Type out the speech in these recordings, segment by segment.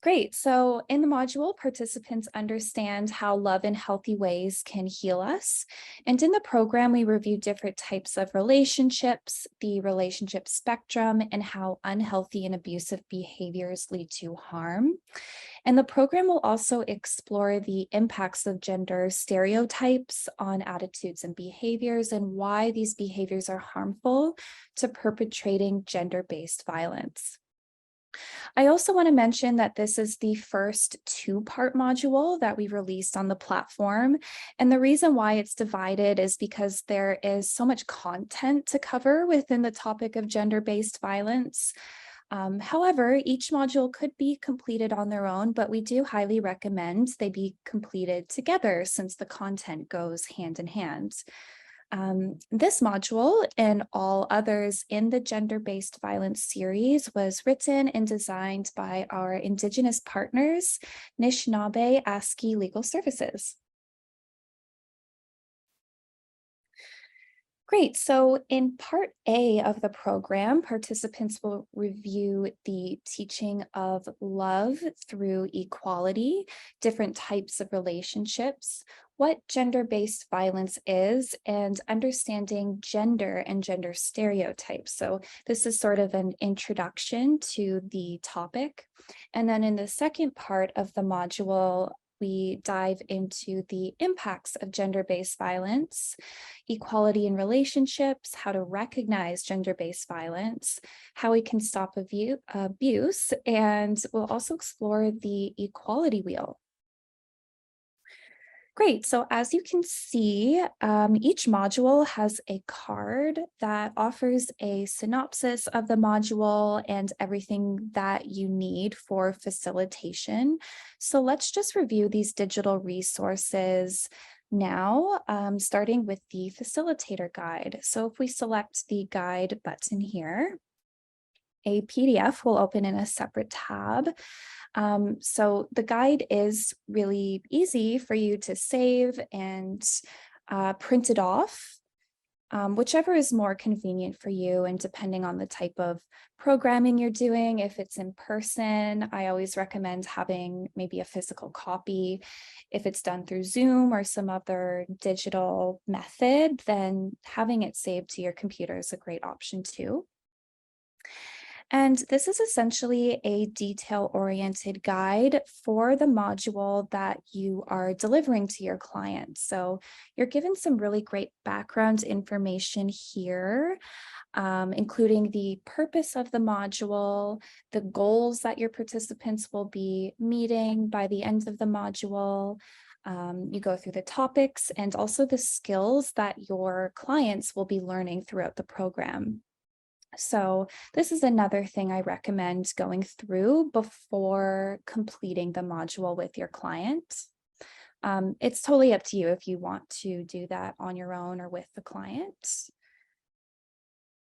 Great. So in the module, participants understand how love in healthy ways can heal us. And in the program, we review different types of relationships, the relationship spectrum, and how unhealthy and abusive behaviors lead to harm. And the program will also explore the impacts of gender stereotypes on attitudes and behaviors and why these behaviors are harmful to perpetrating gender-based violence. I also want to mention that this is the first two-part module that we released on the platform. And the reason why it's divided is because there is so much content to cover within the topic of gender-based violence. However, each module could be completed on their own, but we do highly recommend they be completed together since the content goes hand in hand. This module and all others in the gender-based violence series was written and designed by our Indigenous partners, Anishinaabe ASCII Legal Services. Great. So in part A of the program, participants will review the teaching of love through equality, different types of relationships, what gender-based violence is, and understanding gender and gender stereotypes. So this is sort of an introduction to the topic. And then in the second part of the module, we dive into the impacts of gender-based violence, equality in relationships, how to recognize gender-based violence, how we can stop abuse, and we'll also explore the equality wheel. Great, so as you can see, each module has a card that offers a synopsis of the module and everything that you need for facilitation. So let's just review these digital resources now, starting with the facilitator guide. So if we select the guide button here, a PDF will open in a separate tab. So the guide is really easy for you to save and print it off, whichever is more convenient for you and depending on the type of programming you're doing. If it's in person, I always recommend having maybe a physical copy. If it's done through Zoom or some other digital method, then having it saved to your computer is a great option too. And this is essentially a detail-oriented guide for the module that you are delivering to your client. So you're given some really great background information here, including the purpose of the module, the goals that your participants will be meeting by the end of the module. You go through the topics and also the skills that your clients will be learning throughout the program. So this is another thing I recommend going through before completing the module with your client. It's totally up to you if you want to do that on your own or with the client.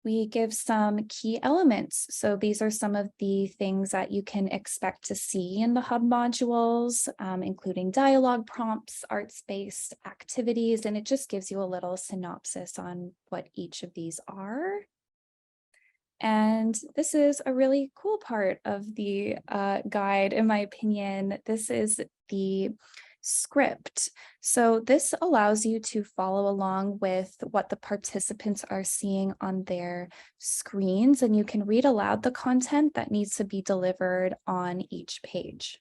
We give some key elements. So these are some of the things that you can expect to see in the hub modules, including dialogue prompts, arts-based activities, and it just gives you a little synopsis on what each of these are. And this is a really cool part of the guide, in my opinion. This is the script. So this allows you to follow along with what the participants are seeing on their screens, and you can read aloud the content that needs to be delivered on each page.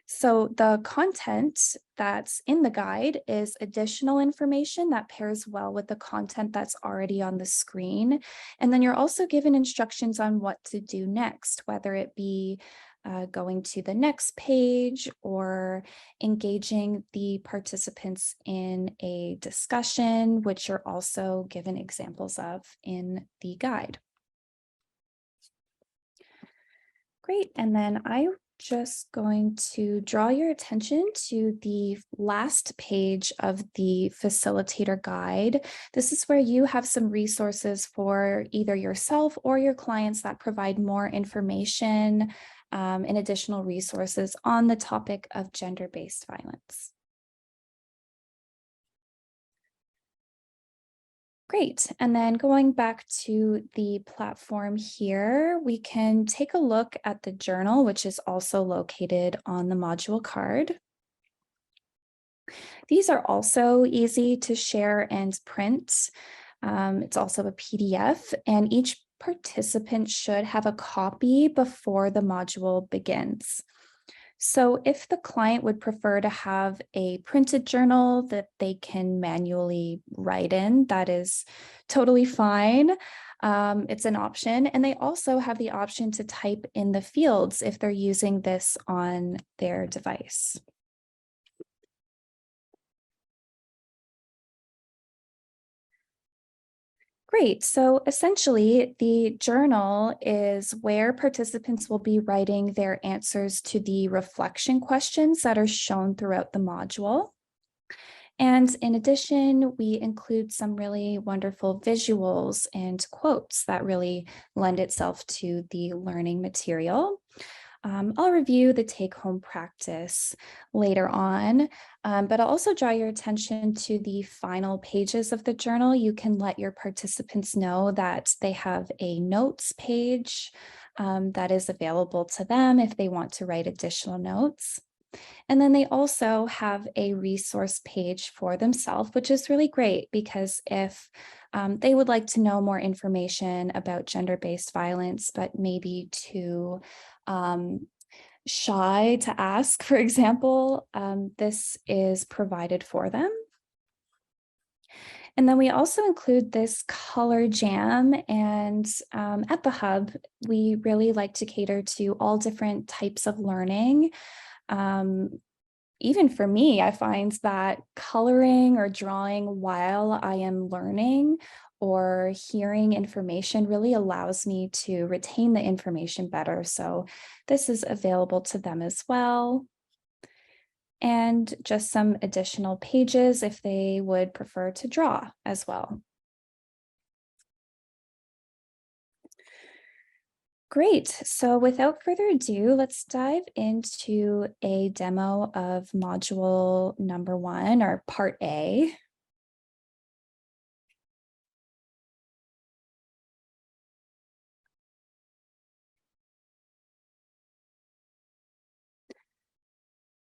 So the content that's in the guide is additional information that pairs well with the content that's already on the screen. And then you're also given instructions on what to do next, whether it be going to the next page or engaging the participants in a discussion, which you're also given examples of in the guide. Great, and then I'm just going to draw your attention to the last page of the facilitator guide. This is where you have some resources for either yourself or your clients that provide more information and additional resources on the topic of gender-based violence. Great. And then going back to the platform here, we can take a look at the journal, which is also located on the module card. These are also easy to share and print. It's also a PDF, and each participant should have a copy before the module begins. So if the client would prefer to have a printed journal that they can manually write in, that is totally fine. It's an option. And they also have the option to type in the fields if they're using this on their device. Great. So essentially, the journal is where participants will be writing their answers to the reflection questions that are shown throughout the module. And in addition, we include some really wonderful visuals and quotes that really lend itself to the learning material. I'll review the take-home practice later on, but I'll also draw your attention to the final pages of the journal. You can let your participants know that they have a notes page that is available to them if they want to write additional notes. And then they also have a resource page for themselves, which is really great because if they would like to know more information about gender-based violence, but maybe too shy to ask, for example, this is provided for them. And then we also include this color jam, and at the Hub, we really like to cater to all different types of learning. Even for me, I find that coloring or drawing while I am learning or hearing information really allows me to retain the information better. So this is available to them as well. And just some additional pages if they would prefer to draw as well. Great. So without further ado, let's dive into a demo of module number 1 or part A.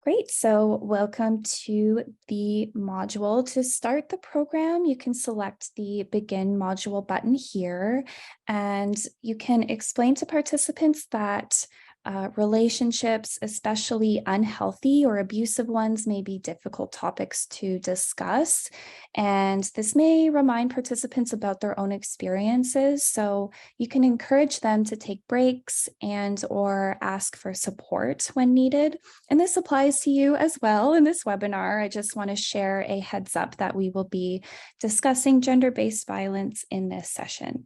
Great. So welcome to the module. To start the program, you can select the Begin Module button here, and you can explain to participants that relationships, especially unhealthy or abusive ones, may be difficult topics to discuss. And this may remind participants about their own experiences. So you can encourage them to take breaks and or ask for support when needed. And this applies to you as well in this webinar. I just want to share a heads up that we will be discussing gender-based violence in this session.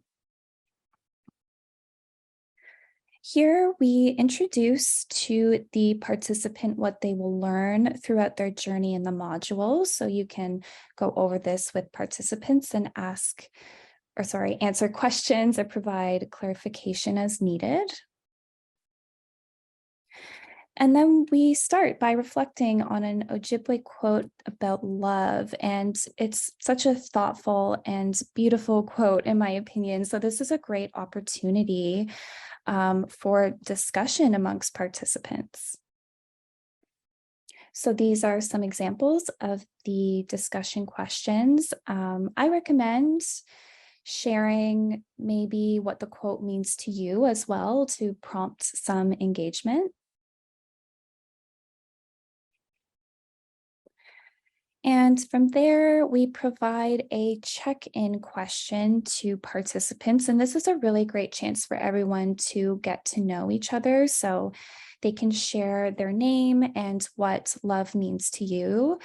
Here we introduce to the participant what they will learn throughout their journey in the module. So you can go over this with participants and answer questions or provide clarification as needed. And then we start by reflecting on an Ojibwe quote about love. And it's such a thoughtful and beautiful quote, in my opinion. So this is a great opportunity for discussion amongst participants. So these are some examples of the discussion questions. I recommend sharing maybe what the quote means to you as well to prompt some engagement. And from there, we provide a check-in question to participants. And this is a really great chance for everyone to get to know each other. So they can share their name and what love means to you.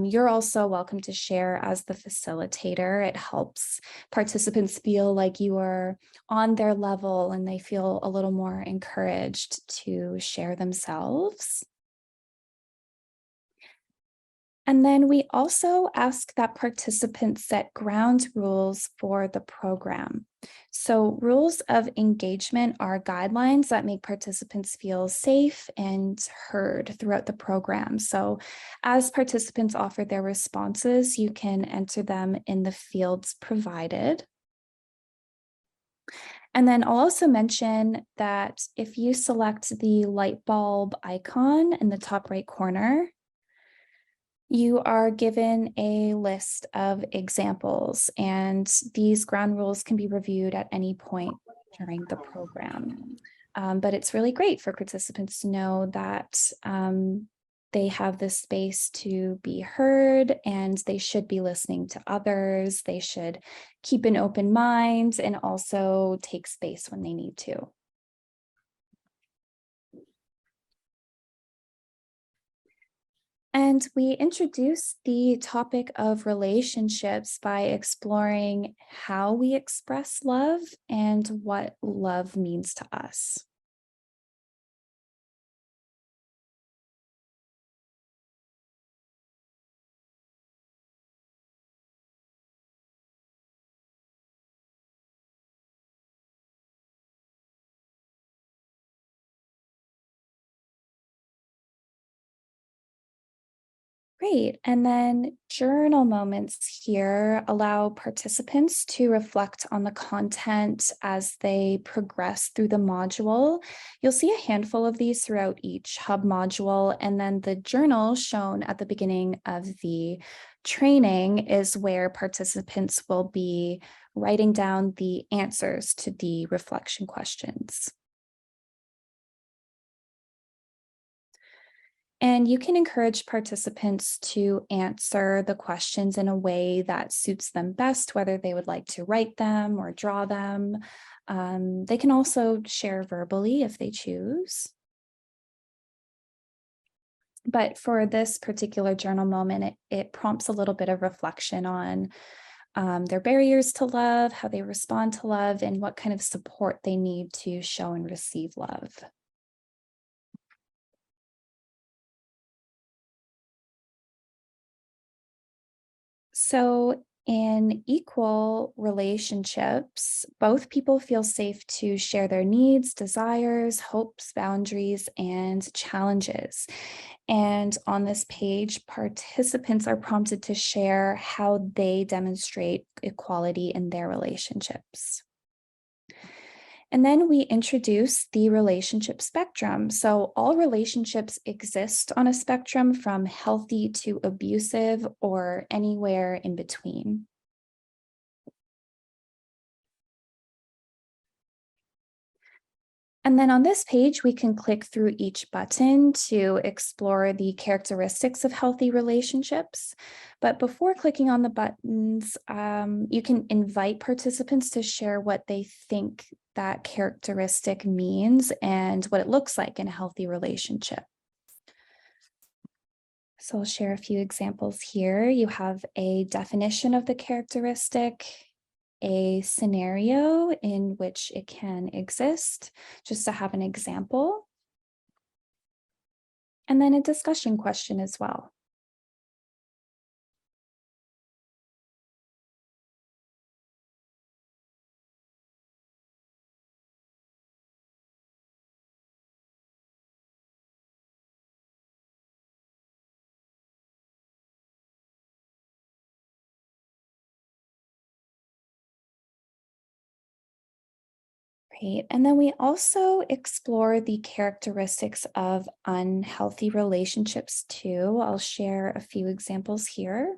You're also welcome to share as the facilitator. It helps participants feel like you are on their level and they feel a little more encouraged to share themselves. And then we also ask that participants set ground rules for the program. So, rules of engagement are guidelines that make participants feel safe and heard throughout the program. So, as participants offer their responses, you can enter them in the fields provided. And then I'll also mention that if you select the light bulb icon in the top right corner, you are given a list of examples, and these ground rules can be reviewed at any point during the program. But it's really great for participants to know that they have this space to be heard and they should be listening to others. They should keep an open mind and also take space when they need to. And we introduced the topic of relationships by exploring how we express love and what love means to us. Great. And then journal moments here allow participants to reflect on the content as they progress through the module. You'll see a handful of these throughout each hub module. And then the journal shown at the beginning of the training is where participants will be writing down the answers to the reflection questions. And you can encourage participants to answer the questions in a way that suits them best, whether they would like to write them or draw them. They can also share verbally if they choose. But for this particular journal moment, it prompts a little bit of reflection on their barriers to love, how they respond to love, and what kind of support they need to show and receive love. So, in equal relationships, both people feel safe to share their needs, desires, hopes, boundaries, and challenges. And on this page, participants are prompted to share how they demonstrate equality in their relationships. And then we introduce the relationship spectrum. So all relationships exist on a spectrum from healthy to abusive or anywhere in between. And then on this page, we can click through each button to explore the characteristics of healthy relationships. But before clicking on the buttons, you can invite participants to share what they think that characteristic means and what it looks like in a healthy relationship. So I'll share a few examples here. You have a definition of the characteristic, a scenario in which it can exist, just to have an example, and then a discussion question as well. Great. And then we also explore the characteristics of unhealthy relationships too. I'll share a few examples here.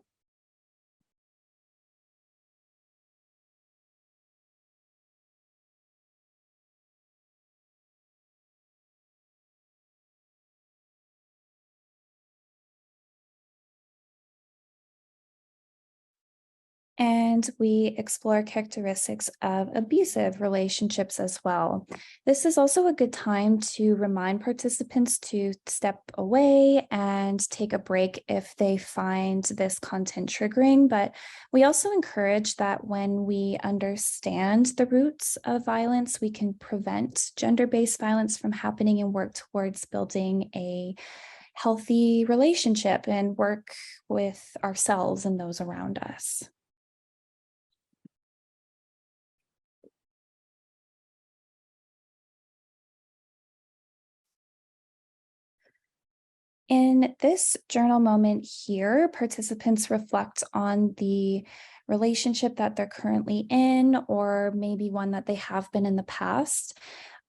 And we explore characteristics of abusive relationships as well. This is also a good time to remind participants to step away and take a break if they find this content triggering. But we also encourage that when we understand the roots of violence, we can prevent gender-based violence from happening and work towards building a healthy relationship and work with ourselves and those around us. In this journal moment here, participants reflect on the relationship that they're currently in, or maybe one that they have been in the past.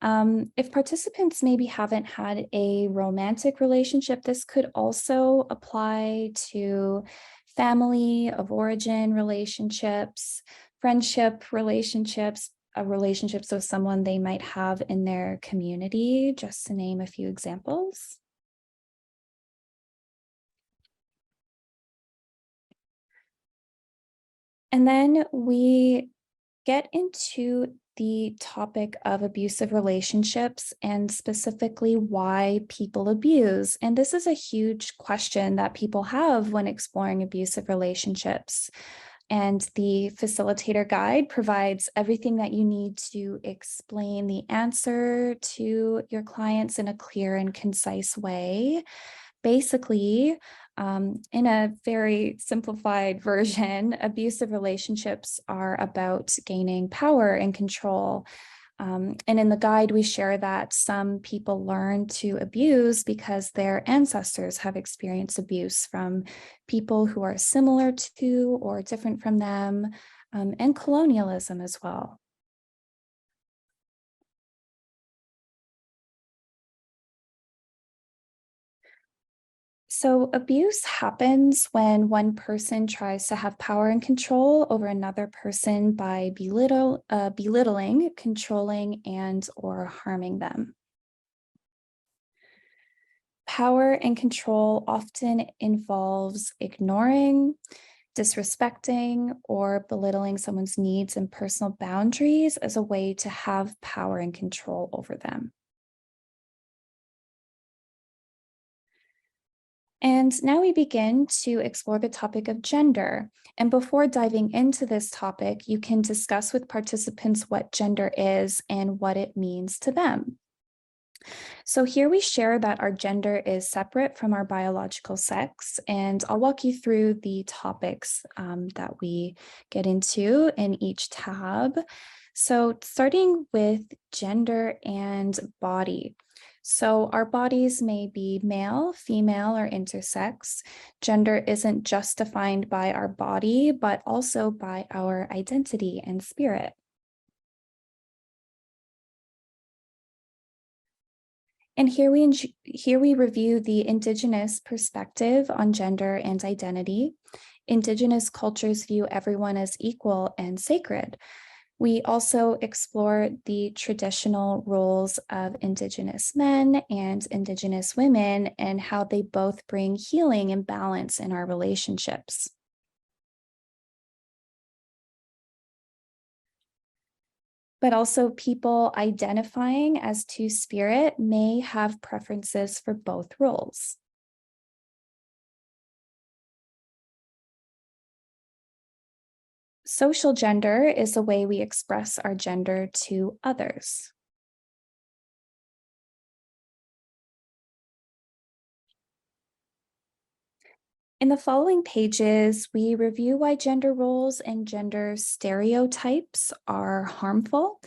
If participants maybe haven't had a romantic relationship, this could also apply to family of origin relationships, friendship relationships, relationships with someone they might have in their community, just to name a few examples. And then we get into the topic of abusive relationships and specifically why people abuse. And this is a huge question that people have when exploring abusive relationships. And the facilitator guide provides everything that you need to explain the answer to your clients in a clear and concise way. Basically, in a very simplified version, abusive relationships are about gaining power and control. And in the guide, we share that some people learn to abuse because their ancestors have experienced abuse from people who are similar to or different from them, and colonialism as well. So abuse happens when one person tries to have power and control over another person by belittling, controlling, and or harming them. Power and control often involves ignoring, disrespecting, or belittling someone's needs and personal boundaries as a way to have power and control over them. And now we begin to explore the topic of gender. And before diving into this topic, you can discuss with participants what gender is and what it means to them. So here we share that our gender is separate from our biological sex, and I'll walk you through the topics that we get into in each tab. So starting with gender and body. So our bodies may be male, female, or intersex. Gender isn't just defined by our body, but also by our identity and spirit. And here we review the Indigenous perspective on gender and identity. Indigenous cultures view everyone as equal and sacred. We also explore the traditional roles of Indigenous men and Indigenous women and how they both bring healing and balance in our relationships. But also people identifying as two-spirit may have preferences for both roles. Social gender is a way we express our gender to others. In the following pages, we review why gender roles and gender stereotypes are harmful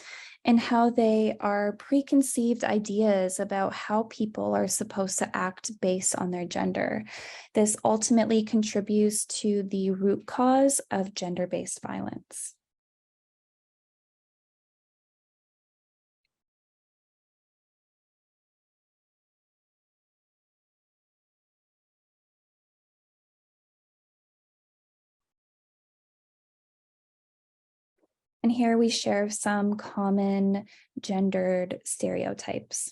and how they are preconceived ideas about how people are supposed to act based on their gender. This ultimately contributes to the root cause of gender-based violence. And here we share some common gendered stereotypes.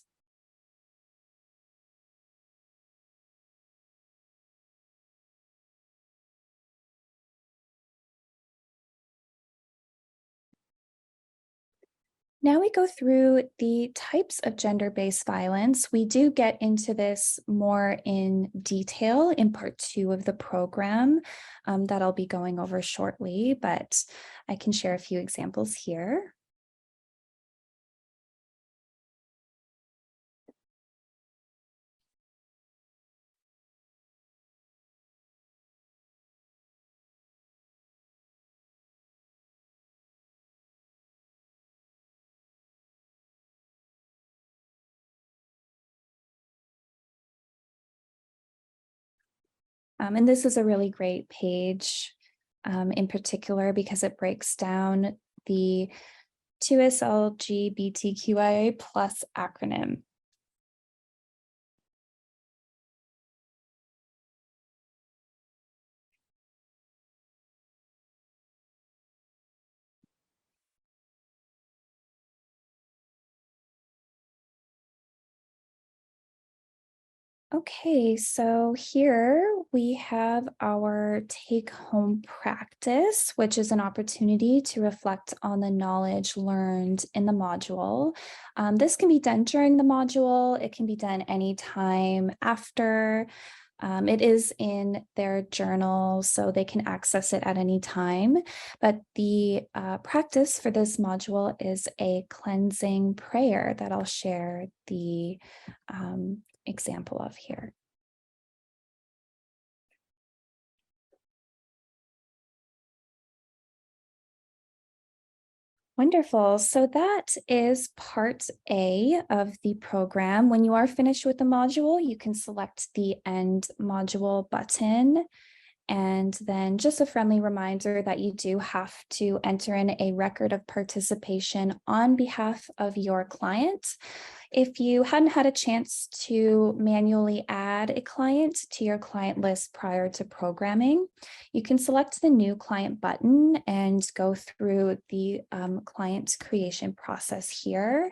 Now we go through the types of gender-based violence. We do get into this more in detail in part 2 of the program that I'll be going over shortly, but I can share a few examples here. And this is a really great page in particular because it breaks down the 2SLGBTQIA plus acronym. Okay, so here we have our take-home practice, which is an opportunity to reflect on the knowledge learned in the module. This can be done during the module. It can be done anytime after. It is in their journal, so they can access it at any time. But the practice for this module is a cleansing prayer that I'll share the example of here. Wonderful. So that is part A of the program. When you are finished with the module, you can select the End Module button. And then just a friendly reminder that you do have to enter in a record of participation on behalf of your client. If you hadn't had a chance to manually add a client to your client list prior to programming, you can select the New Client button and go through the client creation process here.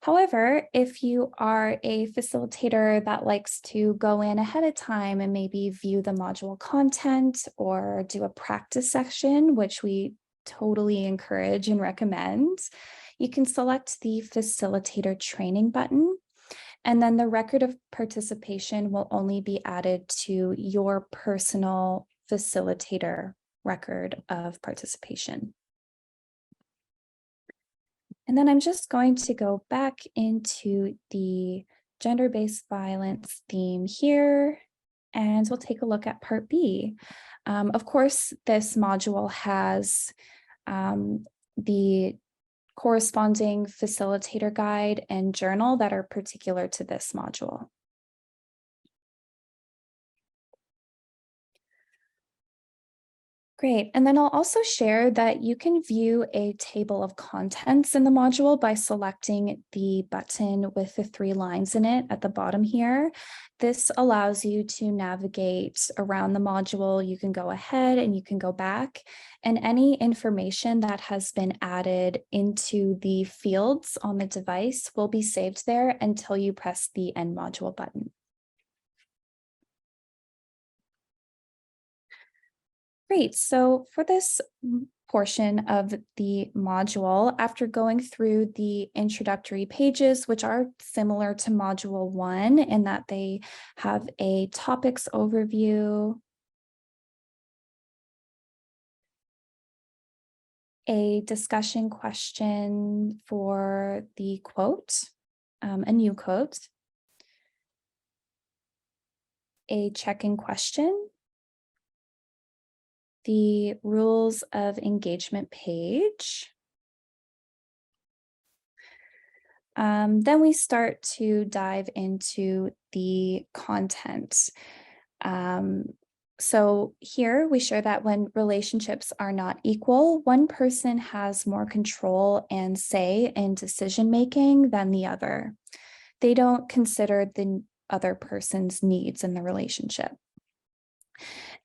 However, if you are a facilitator that likes to go in ahead of time and maybe view the module content or do a practice section, which we totally encourage and recommend, you can select the facilitator training button, and then the record of participation will only be added to your personal facilitator record of participation. And then I'm just going to go back into the gender-based violence theme here, and we'll take a look at part B. Of course, this module has the corresponding facilitator guide and journal that are particular to this module. Great. And then I'll also share that you can view a table of contents in the module by selecting the button with the 3 lines in it at the bottom here. This allows you to navigate around the module. You can go ahead and you can go back, and any information that has been added into the fields on the device will be saved there until you press the End Module button. Great. So for this portion of the module, after going through the introductory pages, which are similar to Module 1 in that they have a topics overview, a discussion question for the quote, a new quote, a check-in question, the rules of engagement page. Then we start to dive into the content. So here we share that when relationships are not equal, one person has more control and say in decision-making than the other. They don't consider the other person's needs in the relationship.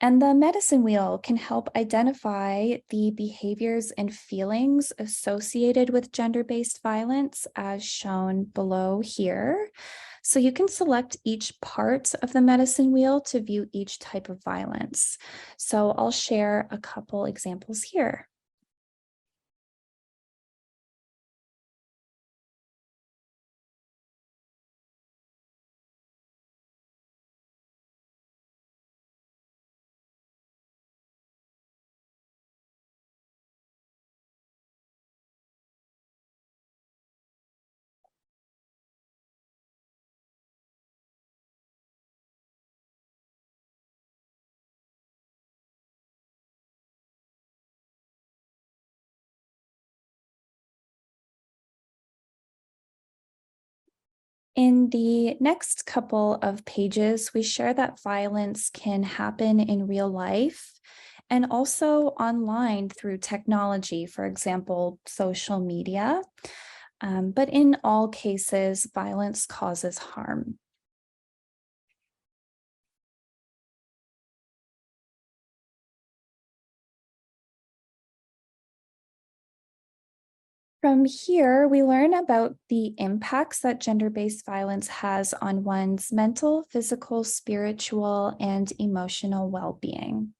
And the medicine wheel can help identify the behaviors and feelings associated with gender-based violence as shown below here. So you can select each part of the medicine wheel to view each type of violence. So I'll share a couple examples here. In the next couple of pages, we share that violence can happen in real life and also online through technology, for example, social media. But in all cases, violence causes harm. From here, we learn about the impacts that gender-based violence has on one's mental, physical, spiritual, and emotional well-being.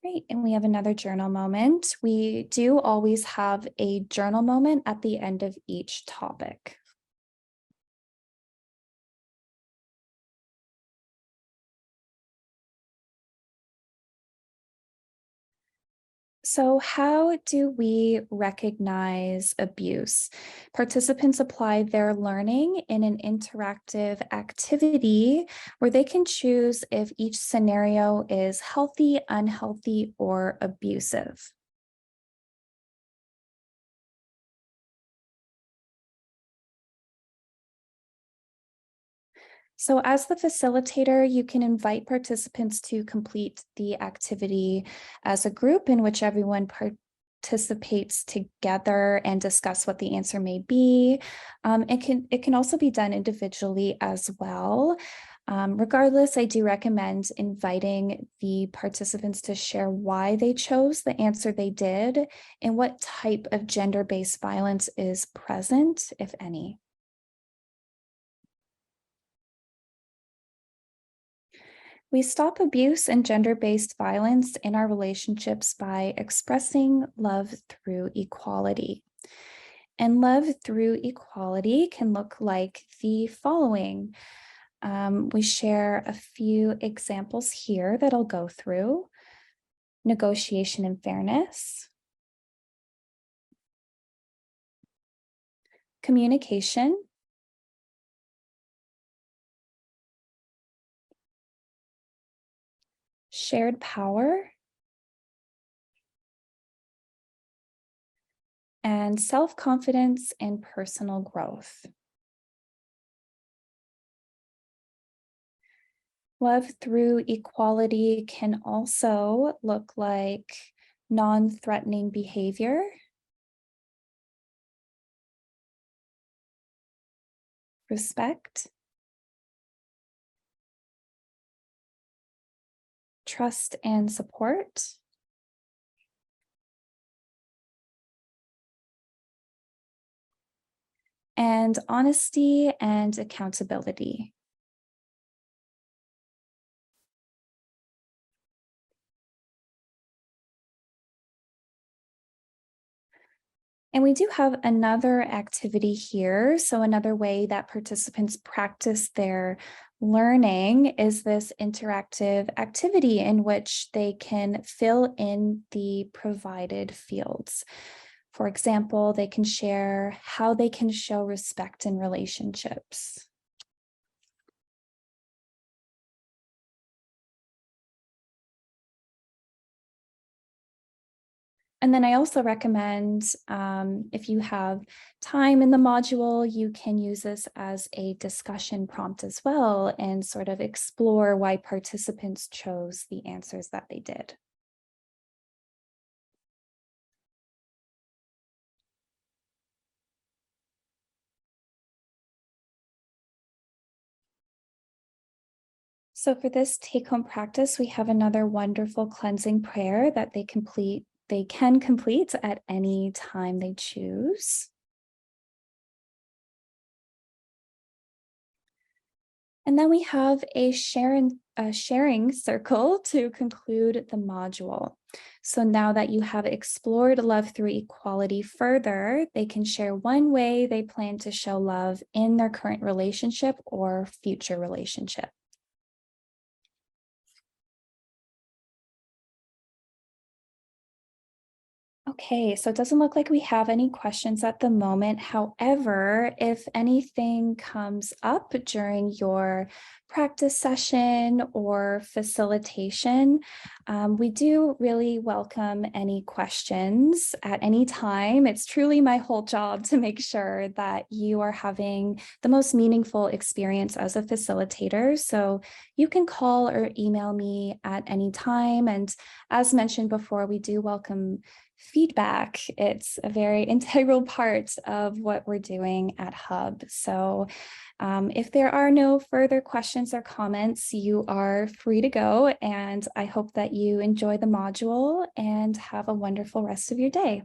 Great, and we have another journal moment. We do always have a journal moment at the end of each topic. So how do we recognize abuse? Participants apply their learning in an interactive activity where they can choose if each scenario is healthy, unhealthy, or abusive. So as the facilitator, you can invite participants to complete the activity as a group in which everyone participates together and discuss what the answer may be. It can also be done individually as well. Regardless, I do recommend inviting the participants to share why they chose the answer they did and what type of gender-based violence is present, if any. We stop abuse and gender-based violence in our relationships by expressing love through equality. And love through equality can look like the following. We share a few examples here that I'll go through. Negotiation and fairness, communication, shared power, and self-confidence and personal growth. Love through equality can also look like non-threatening behavior, respect, trust and support, and honesty and accountability. And we do have another activity here. So another way that participants practice their learning is this interactive activity in which they can fill in the provided fields. For example, they can share how they can show respect in relationships. And then I also recommend, if you have time in the module, you can use this as a discussion prompt as well and sort of explore why participants chose the answers that they did. So for this take-home practice, we have another wonderful cleansing prayer that they can complete at any time they choose. And then we have a sharing circle to conclude the module. So now that you have explored love through equality further, they can share one way they plan to show love in their current relationship or future relationship. Okay, so it doesn't look like we have any questions at the moment. However, if anything comes up during your practice session or facilitation, we do really welcome any questions at any time. It's truly my whole job to make sure that you are having the most meaningful experience as a facilitator. So you can call or email me at any time. And as mentioned before, we do welcome feedback. It's a very integral part of what we're doing at Hub. So if there are no further questions or comments, you are free to go. And I hope that you enjoy the module and have a wonderful rest of your day.